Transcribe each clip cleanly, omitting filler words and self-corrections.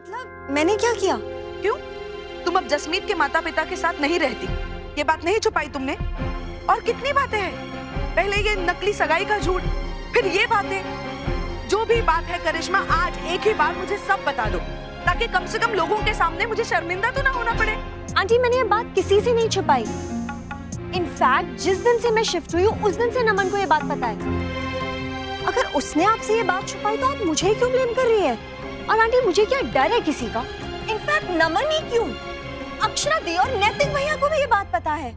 मतलब मैंने क्या किया? क्यों? तुम अब जसमीत के माता पिता के साथ नहीं रहती, ये बात नहीं छुपाई तुमने? और कितनी बातें हैं, पहले ये नकली सगाई का झूठ, फिर ये बातें। जो भी बात है करिश्मा, आज एक ही बार मुझे सब बता दो, ताकि कम से कम लोगों के सामने मुझे शर्मिंदा तो ना होना पड़े। आंटी मैंने ये बात किसी से नहीं छुपाई। इनफैक्ट जिस दिन से मैं शिफ्ट हुई हूँ उस दिन से नमन को ये बात पता है। अगर उसने आपसे ये बात छुपाई तो आप मुझे क्यों ब्लेम कर रही है? और आंटी मुझे क्या डर है किसी का? इनफैक्ट नमन ही क्यों, अक्षरा दी और नैतिक भैया को भी ये बात पता है।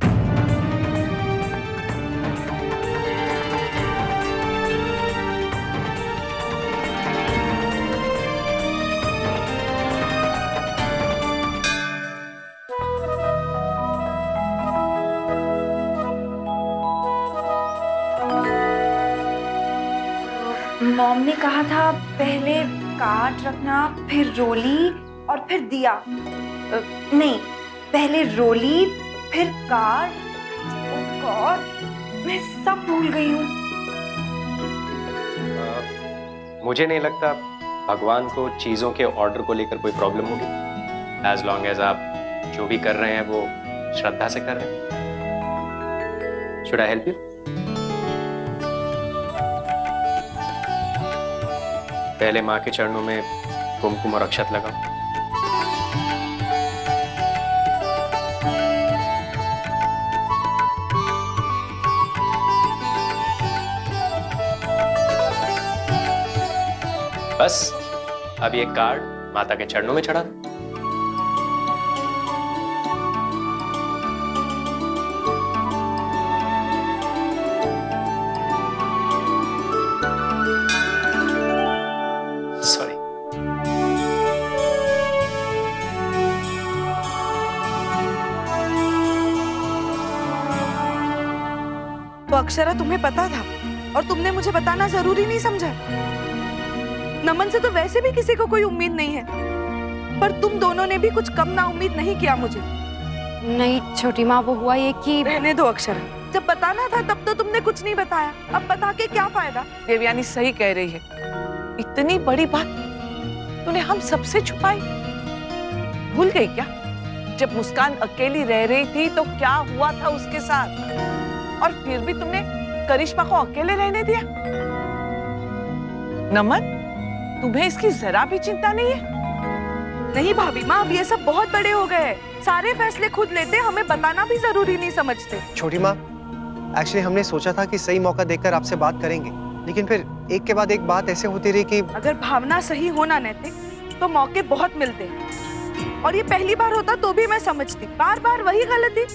मॉम ने कहा था पहले कार्ड रखना, फिर रोली और फिर दिया। नहीं, पहले रोली फिर कार्ड। ओह गॉड, मैं सब भूल गई हूँ। मुझे नहीं लगता भगवान को चीजों के ऑर्डर को लेकर कोई प्रॉब्लम होगी, एज लॉन्ग एज आप जो भी कर रहे हैं वो श्रद्धा से कर रहे हैं। Should I help you? पहले माँ के चरणों में कुमकुम और अक्षत लगाओ। बस अब ये कार्ड माता के चरणों में चढ़ा दो। सॉरी। तो अक्षरा तुम्हें पता था और तुमने मुझे बताना जरूरी नहीं समझा? नमन से तो वैसे भी किसी को कोई उम्मीद नहीं है, पर तुम दोनों ने भी कुछ कम ना उम्मीद नहीं किया मुझे। नहीं छोटी माँ, वो हुआ ये कि रहने दो अक्षरा, जब बताना था तब तो तुमने कुछ नहीं बताया, अब बता के क्या फायदा? देवयानी सही कह रही है, इतनी बड़ी बात तूने हम सबसे छुपाई। भूल गई क्या जब मुस्कान अकेली रह रही थी तो क्या हुआ था उसके साथ, और फिर भी तुमने करिश्मा को अकेले रहने दिया? नमन, तुम्हें इसकी जरा भी चिंता नहीं है? नहीं भाभी माँ, अब ये सब बहुत बड़े हो गए, सारे फैसले खुद लेते, हमें बताना भी जरूरी नहीं समझते। छोटी माँ, एक्चुअली हमने सोचा था कि सही मौका देखकर आपसे बात करेंगे, लेकिन फिर एक के बाद एक बात ऐसे होती रही कि अगर भावना सही होना नैतिक तो मौके बहुत मिलते हैं, और ये पहली बार होता तो भी मैं समझती, बार बार वही गलती,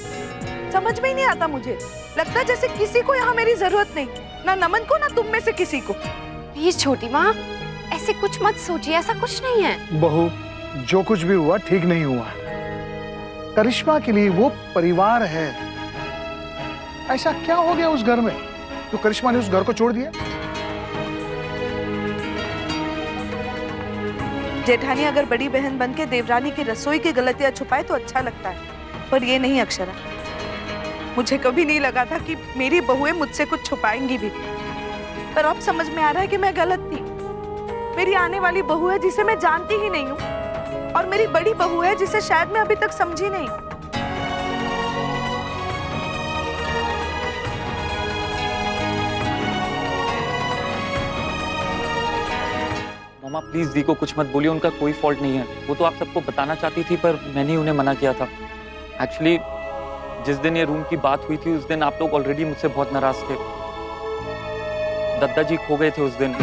समझ में ही नहीं आता मुझे। लगता है जैसे किसी को यहाँ मेरी जरूरत नहीं, ना नमन को ना तुम में से किसी को। प्लीज छोटी माँ ऐसे कुछ मत सोचिए, ऐसा कुछ नहीं है। बहू, जो कुछ भी हुआ ठीक नहीं हुआ। करिश्मा के लिए वो परिवार है। ऐसा क्या हो गया उस घर में तो करिश्मा ने उस घर को छोड़ दिया? जेठानी अगर बड़ी बहन बनके देवरानी की रसोई की गलतियां छुपाए तो अच्छा लगता है, पर ये नहीं अक्षरा। मुझे कभी नहीं लगा था कि मेरी बहुएं मुझसे कुछ छुपाएंगी भी, पर अब समझ में आ रहा है कि मैं गलत थी। मेरी आने वाली बहू है जिसे मैं जानती ही नहीं हूँ, और मेरी बड़ी बहू है जिसे शायद मैं अभी तक समझी नहीं। मामा प्लीज दी को कुछ मत बोलिए, उनका कोई फॉल्ट नहीं है। वो तो आप सबको बताना चाहती थी पर मैंने ही उन्हें मना किया था। एक्चुअली जिस दिन ये रूम की बात हुई थी उस दिन आप लोग ऑलरेडी मुझसे बहुत नाराज थे। दद्दा जी खो गए थे उस दिन।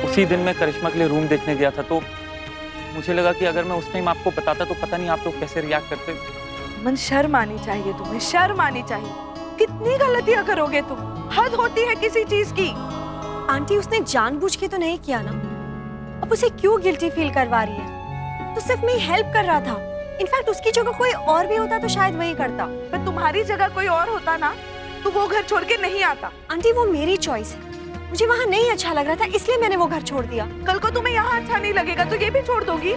उसी दिन मैं करिश्मा के लिए रूम देखने गया था, तो मुझे लगा कि अगर मैं उस टाइम आपको बताता तो पता नहीं आप लोग कैसे रिएक्ट करते। मन, शर्म आनी चाहिए तुम्हें, शर्म आनी चाहिए। कितनी गलतियां करोगे तुम, हद होती है किसी चीज की। आंटी उसने जानबूझ के तो नहीं किया ना, अब उसे क्यों गिल्टी फील करवा रही है? तो सिर्फ मैं हेल्प कर रहा था। इनफैक्ट उसकी जगह कोई और भी होता तो शायद वही करता। पर तुम्हारी जगह कोई और होता ना तो वो घर छोड़ के नहीं आता। आंटी वो मेरी चॉइस है, मुझे वहाँ नहीं अच्छा लग रहा था इसलिए मैंने वो घर छोड़ दिया। कल को तुम्हें यहाँ अच्छा नहीं लगेगा तो ये भी छोड़ दोगी?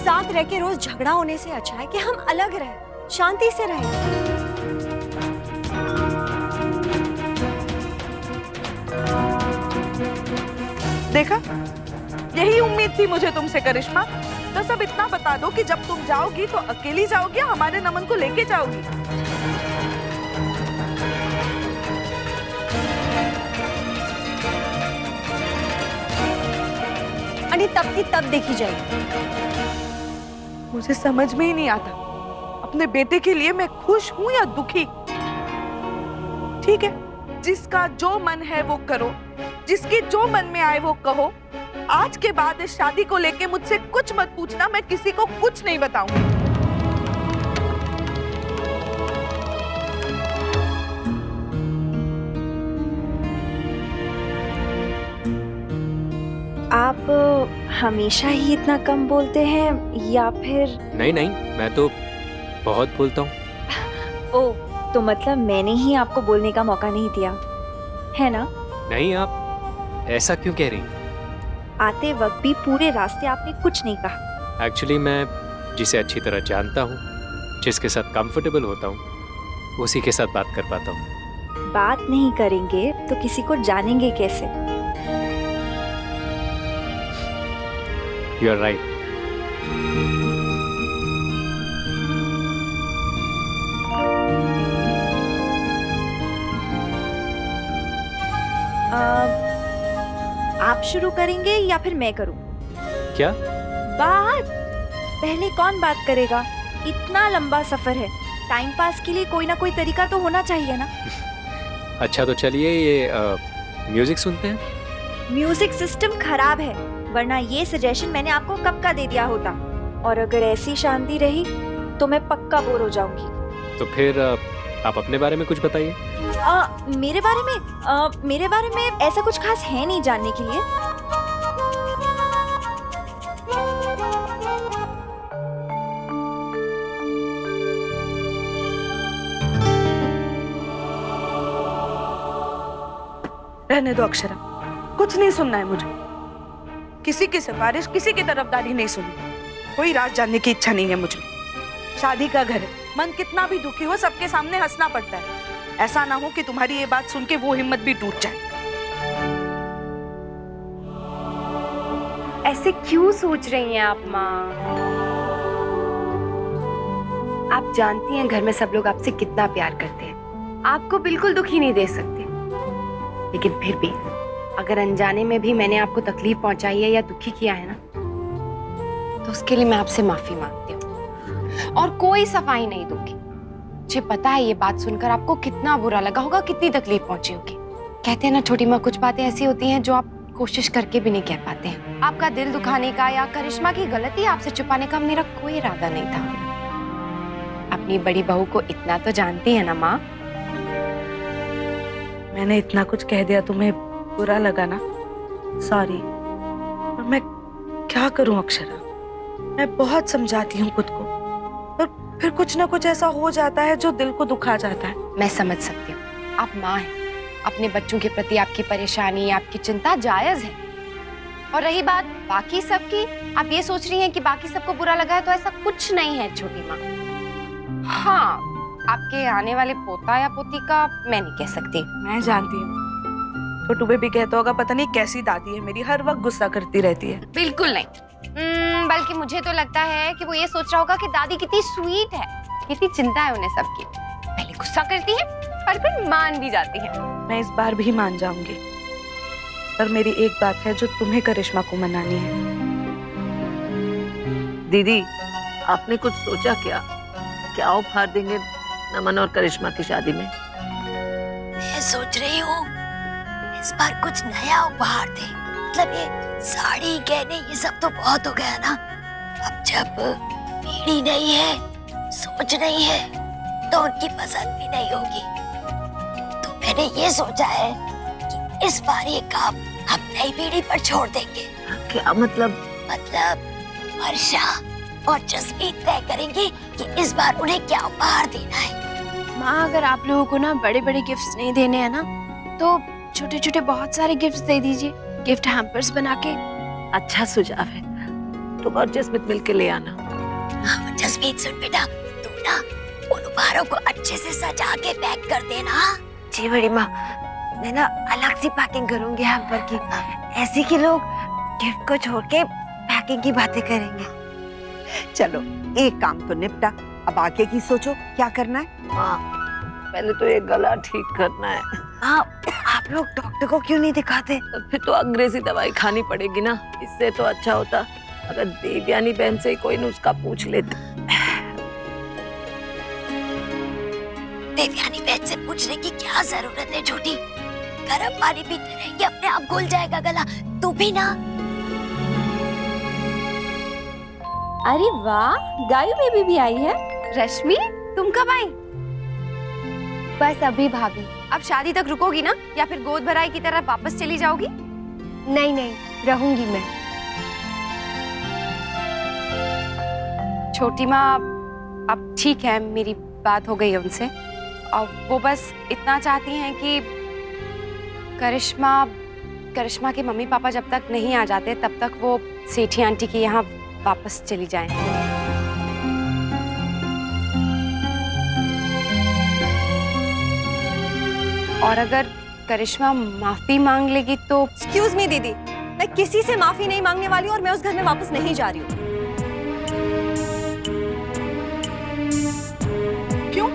साथ रह के रोज झगड़ा होने से अच्छा है कि हम अलग रहें, शांति से रहें। देखा, यही उम्मीद थी मुझे तुमसे करिश्मा। तो सब इतना बता दो कि जब तुम जाओगी तो अकेली जाओगी या हमारे नमन को लेके जाओगी? अरे तब की तब देखी जाएगी। मुझे समझ में ही नहीं आता, अपने बेटे के लिए मैं खुश हूं या दुखी। ठीक है, जिसका जो मन है वो करो, जिसकी जो मन में आए वो कहो। आज के बाद इस शादी को लेके मुझसे कुछ मत पूछना, मैं किसी को कुछ नहीं बताऊंगी। आप हमेशा ही इतना कम बोलते हैं या फिर? नहीं नहीं, मैं तो बहुत बोलता हूँ। ओ, तो मतलब मैंने ही आपको बोलने का मौका नहीं दिया है ना? नहीं, आप ऐसा क्यों कह रही? आते वक्त भी पूरे रास्ते आपने कुछ नहीं कहा। एक्चुअली मैं जिसे अच्छी तरह जानता हूँ, जिसके साथ कंफर्टेबल होता हूँ, उसी के साथ बात कर पाता हूँ। बात नहीं करेंगे तो किसी को जानेंगे कैसे? You are right. आप शुरू करेंगे या फिर मैं करूं? क्या बात? पहले कौन बात करेगा? इतना लंबा सफर है, टाइम पास के लिए कोई ना कोई तरीका तो होना चाहिए ना। अच्छा तो चलिए ये म्यूजिक सुनते हैं। म्यूजिक सिस्टम खराब है, वरना ये सजेशन मैंने आपको कब का दे दिया होता। और अगर ऐसी शांति रही तो मैं पक्का बोर हो जाऊंगी। तो फिर आप अपने बारे में कुछ बताइए। मेरे बारे में ऐसा कुछ खास है नहीं जानने के लिए। रहने दो अक्षरा, कुछ नहीं सुनना है मुझे। किसी की सिफारिश, किसी की तरफदारी नहीं सुननी। कोई राज जानने की इच्छा नहीं है मुझे। शादी का घर है, मन कितना भी दुखी हो सबके सामने हंसना पड़ता है। ऐसा ना हो कि तुम्हारी ये बात सुन के वो हिम्मत भी टूट जाए। ऐसे क्यों सोच रही हैं आप माँ? आप जानती हैं घर में सब लोग आपसे कितना प्यार करते हैं, आपको बिल्कुल दुखी नहीं दे सकते। लेकिन फिर भी अगर अनजाने में भी मैंने आपको तकलीफ पहुंचाई है या दुखी किया है ना, तो उसके लिए मैं आपसे माफी मांगती हूँ और कोई सफाई नहीं दूंगी। मुझे पता है ये बात सुनकर आपको कितना बुरा लगा होगा, कितनी तकलीफ पहुंची होगी। कहते हैं ना छोटी माँ, कुछ बातें ऐसी होती हैं जो आप कोशिश करके भी नहीं कह पाते हैं। आपका दिल दुखाने का या करिश्मा की गलती आपसे छुपाने का मेरा कोई इरादा नहीं था। अपनी बड़ी बहू को इतना तो जानती है ना माँ। मैंने इतना कुछ कह दिया, तुम्हें बुरा लगा ना? सॉरी। और मैं क्या करूं अक्षरा, मैं बहुत समझाती हूँ खुद को, पर फिर कुछ ना कुछ ऐसा हो जाता है जो दिल को दुखा जाता है। मैं समझ सकती हूँ, आप माँ हैं, अपने बच्चों के प्रति आपकी परेशानी, आपकी चिंता जायज है। और रही बात बाकी सबकी, आप ये सोच रही हैं कि बाकी सबको बुरा लगा है, तो ऐसा कुछ नहीं है छोटी माँ। हाँ, आपके आने वाले पोता या पोती का मैं नहीं कह सकती। मैं जानती हूँ, छोटू बेबी कहता होगा पता नहीं कैसी दादी है मेरी, हर वक्त गुस्सा करती रहती है। बिल्कुल नहीं, बल्कि मुझे तो लगता है कि वो ये सोच रहा होगा कि दादी कितनी स्वीट है, कितनी चिंता है उन्हें सबकी। पहले गुस्सा करती है और फिर मान भी जाती है। मैं इस बार भी मान जाऊंगी, पर मेरी एक बात है जो तुम्हें करिश्मा को मनानी है। दीदी, आपने कुछ सोचा क्या? क्या उपहार देंगे नमन और करिश्मा की शादी में? मैं सोच रही हूँ इस बार कुछ नया उपहार दे। मतलब ये साड़ी, गहने, ये सब तो बहुत हो गया ना। अब जब पीढ़ी नहीं है, सोच नहीं है, तो उनकी पसंद भी नहीं होगी। तो मैंने ये सोचा है कि इस बार ये काम हम नई पीढ़ी पर छोड़ देंगे। क्या मतलब? मतलब वर्षा और जसमीत तय करेंगे कि इस बार उन्हें क्या उपहार देना है। माँ, अगर आप लोगों को ना बड़े बड़े गिफ्ट्स नहीं देने हैं ना, तो छोटे छोटे बहुत सारे गिफ्ट्स दे दीजिए, गिफ्ट हैम्पर्स बना के। अच्छा सुझाव है, तुम और जसमीत मिलके ले आना। हाँ, जसमीत सुन बेटा, तू ना उन उपहारों को अच्छे से सजा के पैक कर देना। जी बड़ी माँ, मैं ना अलग सी पैकिंग करूंगी हैम्पर की, ऐसी कि लोग गिफ्ट को छोड़ के पैकिंग की बातें करेंगे। चलो एक काम तो निपटा, अब आगे की सोचो क्या करना है। हाँ, पहले तो ये गला ठीक करना है। हाँ, आप लोग डॉक्टर को क्यों नहीं दिखाते? फिर तो अंग्रेजी दवाई खानी पड़ेगी ना। इससे तो अच्छा होता अगर देवयानी बहन से कोई नुस्खा पूछ लेते। देवयानी बहन से पूछने की क्या जरूरत है छोटी? गर्म पानी पीते रहेंगे अपने आप घुल जाएगा गला। तू भी ना। अरे वाह, गायू बेबी भी आई है। रश्मि, तुम कब आई? बस अभी भाभी। अब शादी तक रुकोगी ना, या फिर गोद भराई की तरह वापस चली जाओगी? नहीं नहीं, रहूंगी मैं। छोटी माँ, अब ठीक है, मेरी बात हो गई है उनसे, और वो बस इतना चाहती हैं कि करिश्मा के मम्मी पापा जब तक नहीं आ जाते तब तक वो सेठी आंटी के यहाँ वापस चली जाएं। और अगर करिश्मा माफी मांग लेगी तो। एक्सक्यूज मी दीदी, मैं किसी से माफी नहीं मांगने वाली हूँ और मैं उस घर में वापस नहीं जा रही हूँ। क्यों?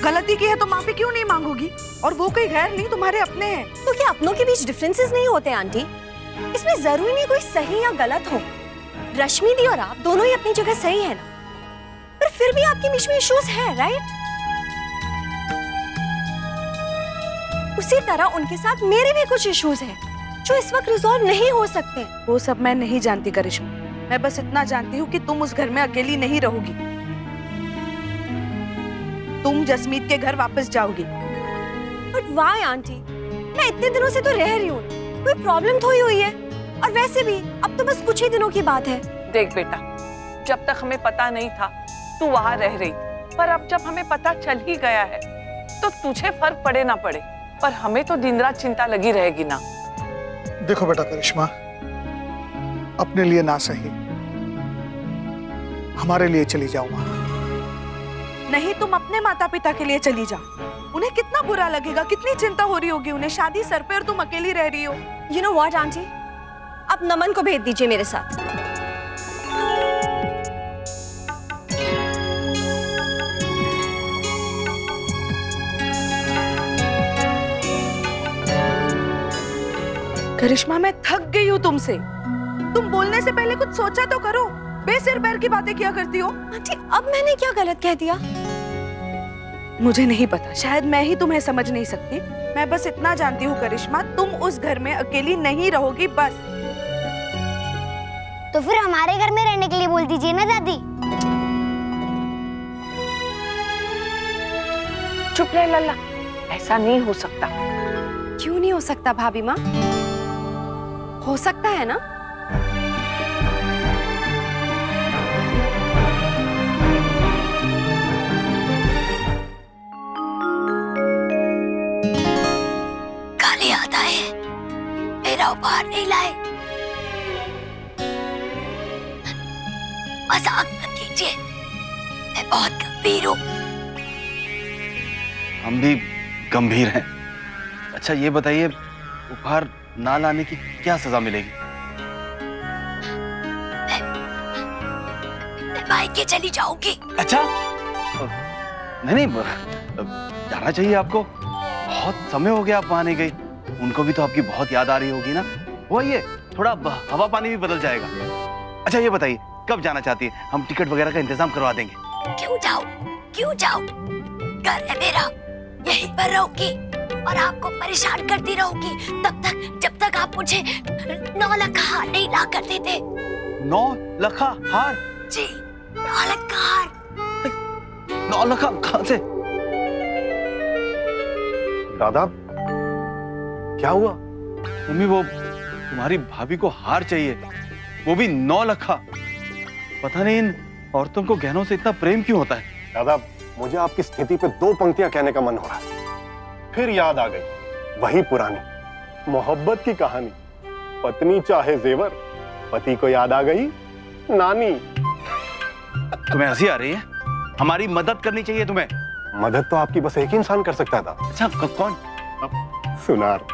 गलती की है तो माफी क्यों नहीं मांगोगी? और वो कोई गैर नहीं, तुम्हारे अपने हैं। तो क्या अपनों के बीच डिफरेंसेस नहीं होते आंटी? इसमें जरूरी नहीं कोई सही या गलत हो। रश्मि दी और आप दोनों ही अपनी जगह सही है ना, पर फिर भी आपके बीच में इश्यूज है, राइट? उसी तरह उनके साथ मेरे भी कुछ इश्यूज हैं जो इस वक्त रिजॉल्व नहीं हो सकते। वो सब मैं नहीं जानती करिश्मा, मैं बस इतना जानती हूँ कि तुम उस घर में अकेली नहीं रहोगी। तुम जसमीत के घर वापस जाओगी। But why aunty? मैं इतने दिनों से तो रह रही हूँ, कोई प्रॉब्लम थोड़ी हुई है। और वैसे भी अब तो बस कुछ ही दिनों की बात है। देख बेटा, जब तक हमें पता नहीं था तू वहाँ रह रही, पर अब जब हमें पता चल ही गया है तो तुझे फर्क पड़े ना पड़े, पर हमें तो दिन रात चिंता लगी रहेगी ना। देखो बेटा करिश्मा, अपने लिए ना सही, हमारे लिए चली जाओ वहां। नहीं, तुम अपने माता पिता के लिए चली जाओ। उन्हें कितना बुरा लगेगा, कितनी चिंता हो रही होगी उन्हें। शादी सर पे और तुम अकेली रह रही हो। यू नो व्हाट आंटी, आप नमन को भेज दीजिए मेरे साथ। करिश्मा, मैं थक गई हूँ तुमसे। तुम बोलने से पहले कुछ सोचा तो करो। बेसिर पैर की बातें क्या करती हो? आंटी, अब मैंने क्या गलत कह दिया? मुझे नहीं पता, शायद मैं ही तुम्हें समझ नहीं सकती। मैं बस इतना जानती हूँ करिश्मा, तुम उस घर में अकेली नहीं रहोगी बस। तो फिर हमारे घर में रहने के लिए बोल दीजिए ना दादी। चुप रह लल्ला, ऐसा नहीं हो सकता। क्यों नहीं हो सकता भाभी माँ? हो सकता है ना। गाली आता है, मेरा उपहार नहीं लाए। मजाक मत कीजिए, मैं बहुत गंभीर हूँ। हम भी गंभीर हैं। अच्छा ये बताइए, उपहार ना लाने की क्या सजा मिलेगी? मैं मायके चली जाऊंगी। अच्छा, नहीं जाना चाहिए आपको। बहुत समय हो गया आप वहां नहीं गई। उनको भी तो आपकी बहुत याद आ रही होगी ना। वो ये थोड़ा हवा पानी भी बदल जाएगा। अच्छा ये बताइए, कब जाना चाहती है? हम टिकट वगैरह का इंतजाम करवा देंगे। क्यों जाऊं? घर है मेरा, यहीं पर रहूंगी और आपको परेशान करती रहूंगी तब तक जब तक आप मुझे 9 लाख हार नहीं ला कर देते। 9 लाख हार? जी, 9 लाख हार। 9 लाख कहाँ से? दादा क्या हुआ? मम्मी, वो तुम्हारी भाभी को हार चाहिए, वो भी 9 लाख। पता नहीं इन औरतों को गहनों से इतना प्रेम क्यों होता है। दादा, मुझे आपकी स्थिति पे 2 पंक्तियां कहने का मन हो रहा है। फिर याद आ गई वही पुरानी मोहब्बत की कहानी। पत्नी चाहे जेवर, पति को याद आ गई नानी। तुम्हें हंसी आ रही है? हमारी मदद करनी चाहिए तुम्हें। मदद तो आपकी बस एक ही इंसान कर सकता था। अच्छा कौन? सुनार।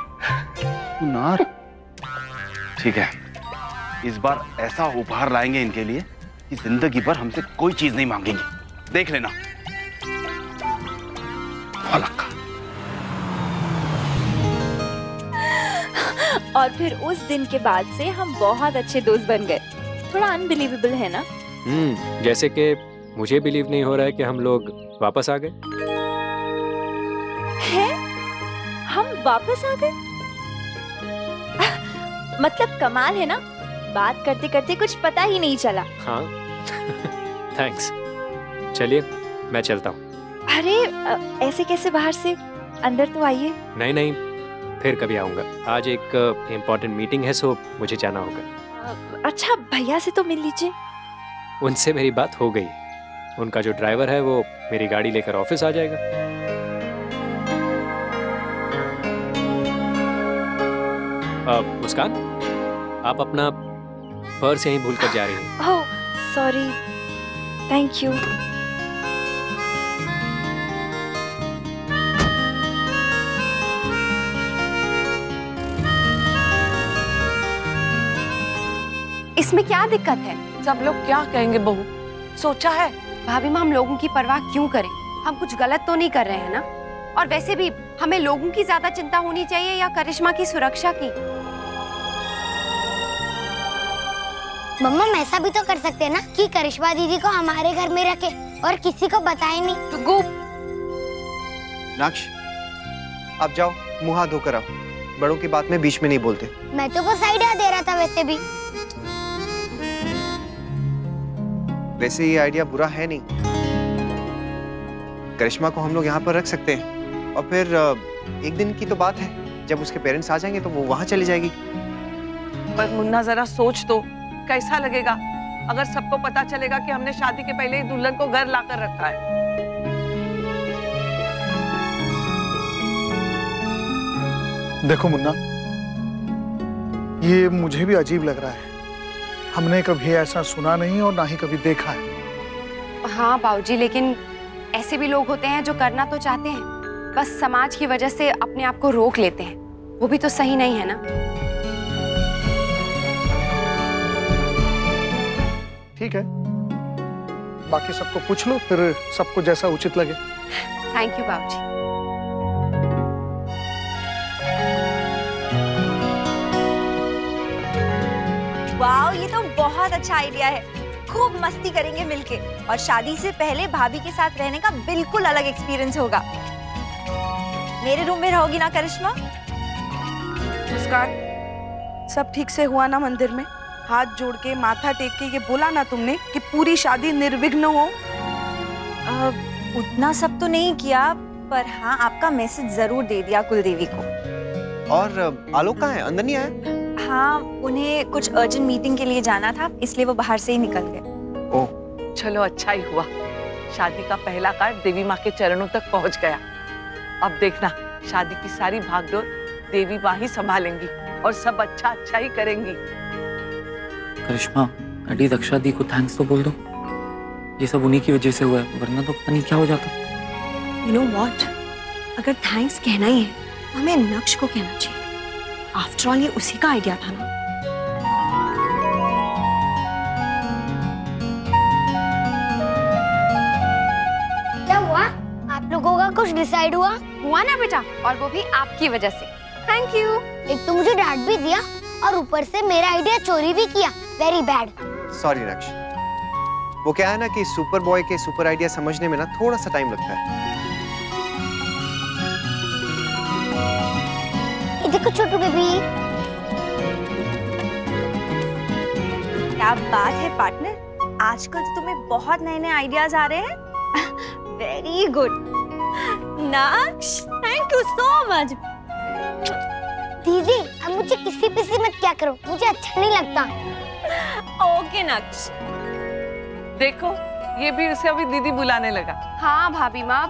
सुनार? ठीक है, इस बार ऐसा उपहार लाएंगे इनके लिए कि जिंदगी भर हमसे कोई चीज नहीं मांगेंगे, देख लेना। और फिर उस दिन के बाद से हम बहुत अच्छे दोस्त बन गए। थोड़ा अनबिलीवेबल है ना? जैसे कि मुझे बिलीव नहीं हो रहा है कि हम लोग वापस आ गए। हैं? हम वापस आ गए? मतलब कमाल है ना, बात करते करते कुछ पता ही नहीं चला। हाँ थैंक्स। चलिए मैं चलता हूँ। अरे ऐसे कैसे बाहर से? अंदर तो आइए। नहीं नहीं, फिर कभी आऊंगा। आज एक इम्पोर्टेंट मीटिंग है, सो मुझे जाना होगा। अच्छा भैया से तो मिल लीजिए। उनसे मेरी बात हो गई। उनका जो ड्राइवर है वो मेरी गाड़ी लेकर ऑफिस आ जाएगा। मुस्कान, आप अपना पर्स यहीं भूल कर जा रही हैं। Oh sorry, thank you. इसमें क्या दिक्कत है? सब लोग क्या कहेंगे बहू, सोचा है? भाभी माँ, हम लोगों की परवाह क्यों करें? हम कुछ गलत तो नहीं कर रहे हैं ना? और वैसे भी हमें लोगों की ज्यादा चिंता होनी चाहिए या करिश्मा की सुरक्षा की? मम्मा हम ऐसा भी तो कर सकते हैं ना कि करिश्मा दीदी को हमारे घर में रखे और किसी को बताए नहीं। तो गो। नाक्ष, आप जाओ, मुंह हाथ धोकर आओ। बड़ों की बात में बीच में नहीं बोलते। मैं तो बस आइडिया दे रहा था। वैसे ये आइडिया बुरा है नहीं। करिश्मा को हम लोग यहाँ पर रख सकते हैं और फिर एक दिन की तो बात है, जब उसके पेरेंट्स आ जाएंगे तो वो वहाँ चली जाएगी। पर मुन्ना जरा सोच तो, कैसा लगेगा अगर सबको पता चलेगा कि हमने शादी के पहले ही दुल्हन को घर लाकर रखा है। देखो मुन्ना, ये मुझे भी अजीब लग रहा है। हमने कभी ऐसा सुना नहीं और ना ही कभी देखा है। हाँ बाबूजी, लेकिन ऐसे भी लोग होते हैं जो करना तो चाहते हैं, बस समाज की वजह से अपने आप को रोक लेते हैं। वो भी तो सही नहीं है ना? ठीक है, बाकी सबको पूछ लो, फिर सबको जैसा उचित लगे। थैंक यू बाबूजी। वाह, ये तो बहुत अच्छा आइडिया है। खूब मस्ती करेंगे मिलके और शादी से पहले भाभी के साथ रहने का बिल्कुल अलग एक्सपीरियंस होगा। मेरे रूम में रहोगी ना करिश्मा? मुस्कान, सब ठीक से हुआ ना मंदिर में? हाथ जोड़ के माथा टेक के ये बोला ना तुमने कि पूरी शादी निर्विघ्न हो? उतना सब तो नहीं किया, पर हाँ आपका मैसेज जरूर दे दिया कुलदेवी को। और आलोक कहाँ है? अंदर नहीं आया? हाँ, उन्हें कुछ अर्जेंट मीटिंग के लिए जाना था, इसलिए वो बाहर से ही निकल गए। ओह, चलो अच्छा ही हुआ। शादी का पहला कार्ड देवी माँ के चरणों तक पहुँच गया। अब देखना, शादी की सारी भागदौड़ देवी माँ ही संभालेंगी और सब अच्छा अच्छा ही करेंगी। करिश्मा, अडी दक्षा दी को थैंक्स तो बोल दो। ये सब उन्हीं की वजह से हुआ है, वरना तो पता नहीं क्या हो जाता। You know what? अगर थैंक्स कहना ही है तो हमें नक्श को कहना चाहिए। आफ्टर ऑल ये उसी का आइडिया था ना। क्या हुआ? आप लोगों का कुछ डिसाइड हुआ? हुआ ना बेटा, और वो भी आपकी वजह से। Thank you. एक तो मुझे डांट भी दिया और ऊपर से मेरा आइडिया चोरी भी किया। Very bad. सॉरी नक्श, वो क्या है ना कि सुपर बॉय के सुपर आइडिया समझने में ना थोड़ा सा टाइम लगता है। देखो छोटू बेबी, क्या बात है पार्टनर, आजकल तो तुम्हें बहुत नए नए आइडियाज आ रहे हैं। वेरी गुड नक्श, थैंक यू सो मच। दीदी अब मुझे किसी पिसी मत क्या करो, मुझे अच्छा नहीं लगता। ओके नक्श। देखो, ये भी उसे अभी दीदी बुलाने लगा। हाँ भाभी माँ,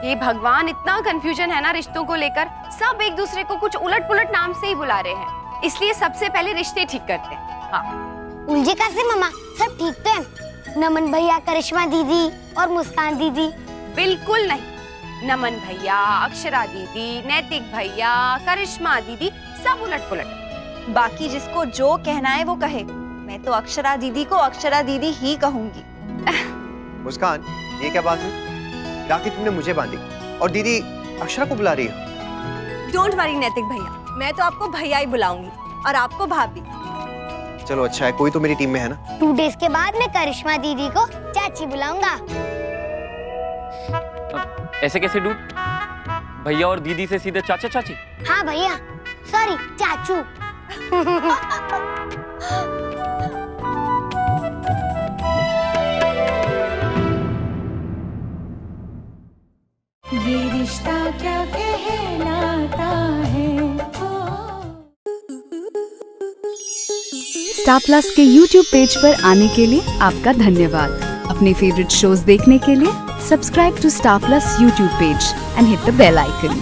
ये भगवान, इतना कंफ्यूजन है ना रिश्तों को लेकर। सब एक दूसरे को कुछ उलट पुलट नाम से ही बुला रहे हैं, इसलिए सबसे पहले रिश्ते ठीक करते हैं। हाँ। उलझे कैसे मामा, सब ठीक तो है। नमन भैया, करिश्मा दीदी और मुस्कान दीदी। बिल्कुल नहीं, नमन भैया, अक्षरा दीदी, नैतिक भैया, करिश्मा दीदी, सब उलट पुलट। बाकी जिसको जो कहना है वो कहे। मैं तो अक्षरा दीदी को अक्षरा दीदी ही कहूंगी। मुस्कान, ये क्या बात हुई? राखी तुमने मुझे बांधी और दीदी अक्षरा को बुला रही है। डोंट वरी नैतिक भैया, मैं तो आपको भैया ही बुलाऊंगी और आपको भाभी। चलो अच्छा है, कोई तो मेरी टीम में है ना। 2 डेज के बाद मैं करिश्मा दीदी को चाची बुलाऊंगा। ऐसे कैसे डूड? भैया और दीदी से सीधे चाचा चाची? हाँ भैया, सॉरी चाचू। ये रिश्ता क्या कहलाता है। स्टार प्लस के YouTube पेज पर आने के लिए आपका धन्यवाद। अपने फेवरेट शोज देखने के लिए subscribe to Star Plus YouTube page and hit the bell icon.